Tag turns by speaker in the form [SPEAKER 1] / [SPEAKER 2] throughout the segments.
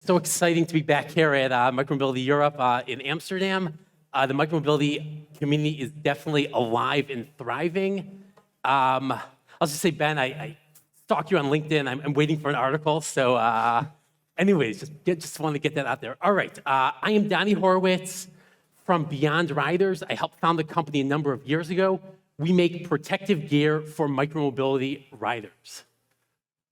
[SPEAKER 1] So exciting to be back here at Micromobility Europe in Amsterdam. The micromobility community is definitely alive and thriving. I'll just say, Ben, I stalk you on LinkedIn. I'm waiting for an article. So anyways, just wanted to get that out there. All right, I am Dani Horwitz from Beyond Riders. I helped found the company a number of years ago. We make protective gear for micromobility riders.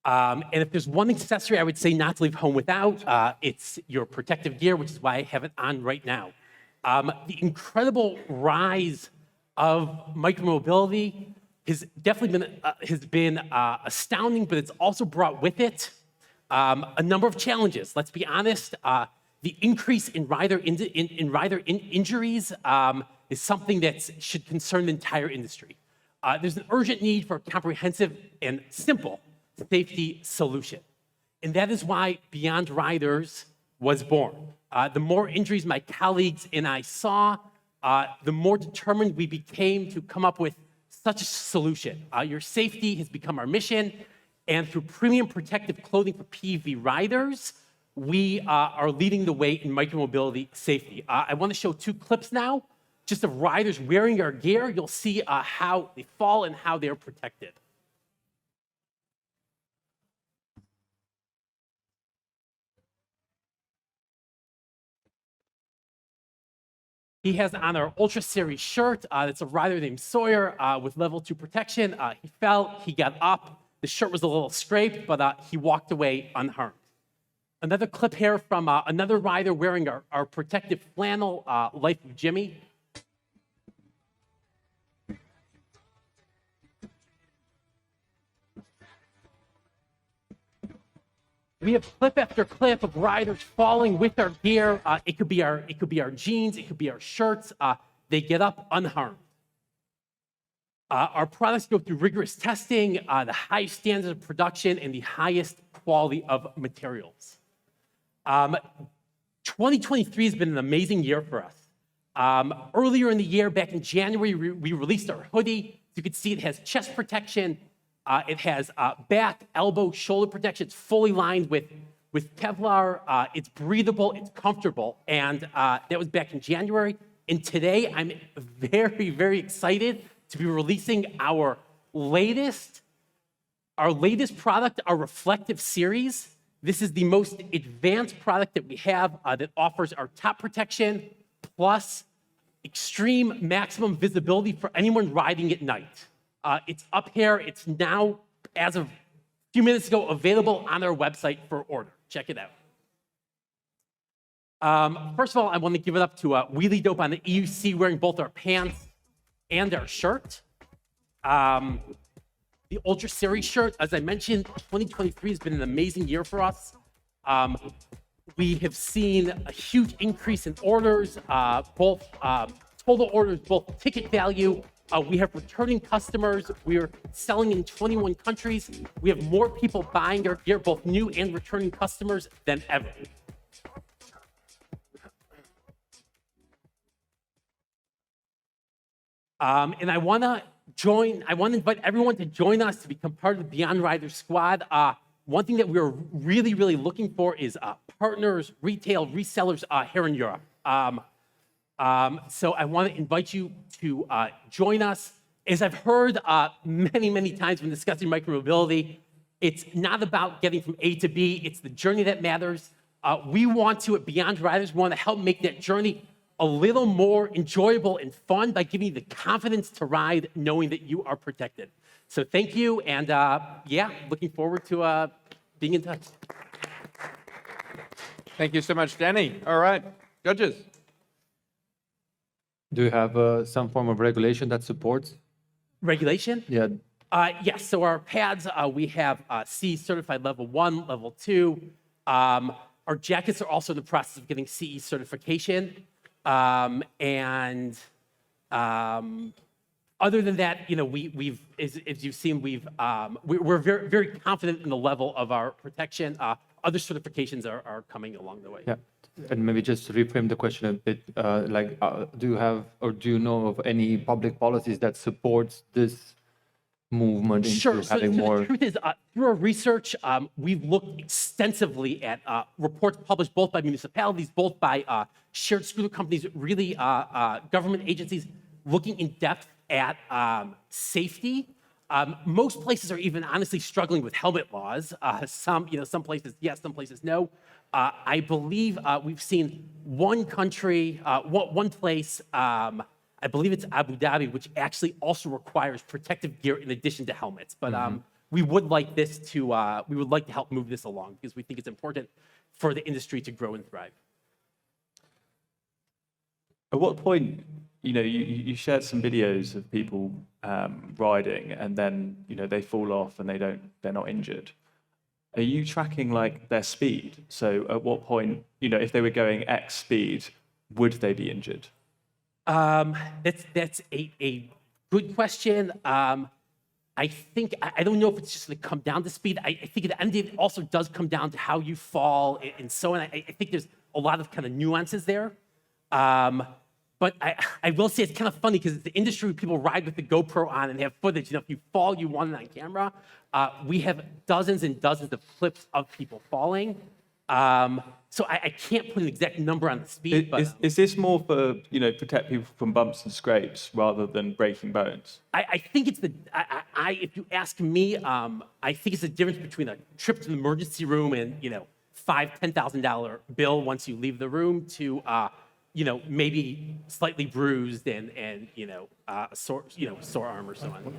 [SPEAKER 1] And if there's one accessory I would say not to leave home without, it's your protective gear, which is why I have it on right now. The incredible rise of micromobility has definitely been astounding, but it's also brought with it a number of challenges. Let's be honest. The increase in rider injuries is something that should concern the entire industry. There's an urgent need for a comprehensive and simple safety solution. And that is why Beyond Riders was born. The more injuries my colleagues and I saw, the more determined we became to come up with such a solution. Your safety has become our mission, and through premium protective clothing for PV riders, we are leading the way in micromobility safety. I want to show two clips now, just of riders wearing our gear. You'll see how they fall and how they're protected. He has on our Ultra Series shirt. It's a rider named Sawyer with level 2 protection. He fell, he got up. The shirt was a little scraped, but he walked away unharmed. Another clip here from another rider wearing our protective flannel, Life of Jimmy. We have clip after clip of riders falling with our gear. It could be our jeans, it could be our shirts. They get up unharmed. Our products go through rigorous testing, the highest standards of production, and the highest quality of materials. 2023 has been an amazing year for us. Earlier in the year, back in January, we released our hoodie. You can see it has chest protection. It has back, elbow, shoulder protection. It's fully lined with Kevlar. It's breathable, it's comfortable. And that was back in January. And today, I'm very, very excited to be releasing our latest product, our Reflective Series. This is the most advanced product that we have that offers our top protection plus extreme maximum visibility for anyone riding at night. It's up here. It's now, as of a few minutes ago, available on our website for order. Check it out. First of all, I want to give it up to Wheelie Dope on the EUC wearing both our pants and our shirt. The Ultra Series shirt, as I mentioned, 2023 has been an amazing year for us. We have seen a huge increase in orders, both total orders, both ticket value. We have returning customers. We are selling in 21 countries. We have more people buying our gear, both new and returning customers, than ever. And I want to invite everyone to join us to become part of the Beyond Riders squad. One thing that we're really, really looking for is partners, retail, resellers here in Europe. So I want to invite you to join us. As I've heard many, many times when discussing micromobility, it's not about getting from A to B, it's the journey that matters. We want to, at Beyond Riders, want to help make that journey a little more enjoyable and fun by giving you the confidence to ride knowing that you are protected. So thank you, and yeah, looking forward to being in touch.
[SPEAKER 2] Thank you so much, Danny. All right, judges.
[SPEAKER 3] Do you have some form of regulation that supports?
[SPEAKER 1] Regulation?
[SPEAKER 3] Yeah.
[SPEAKER 1] Yes, so our pads, we have CE certified level 1, level 2. Our jackets are also in the process of getting CE certification. And other than that, you know, we've as you've seen, we're very, very confident in the level of our protection. Other certifications are coming along the way.
[SPEAKER 3] Yeah. And maybe just to reframe the question a bit, do you have or do you know of any public policies that supports this movement into
[SPEAKER 1] Sure. So
[SPEAKER 3] having
[SPEAKER 1] the
[SPEAKER 3] more?
[SPEAKER 1] truth is, through our research, we've looked extensively at reports published both by municipalities, both by shared scooter companies, really government agencies, looking in depth at safety. Most places are even honestly struggling with helmet laws. Some places yes, some places no. I believe we've seen one country, one place. I believe it's Abu Dhabi, which actually also requires protective gear in addition to helmets. But we would like we would like to help move this along because we think it's important for the industry to grow and thrive.
[SPEAKER 4] At what point, you shared some videos of people riding, and then they fall off and they're not injured. Are you tracking like their speed? So at what point, if they were going X speed, would they be injured?
[SPEAKER 1] That's a good question. I think I don't know if it's just going to come down to speed. I think at the end of the day, it also does come down to how you fall and so on. I think there's a lot of kind of nuances there. But I will say it's kind of funny because it's the industry where people ride with the GoPro on and have footage. If you fall, you want it on camera. We have dozens and dozens of clips of people falling. So I can't put an exact number on the speed. But
[SPEAKER 4] Is this more for protect people from bumps and scrapes rather than breaking bones?
[SPEAKER 1] I think it's if you ask me, I think it's the difference between a trip to the emergency room and $5,000-$10,000 bill once you leave the room to maybe slightly bruised and sore arm or so on.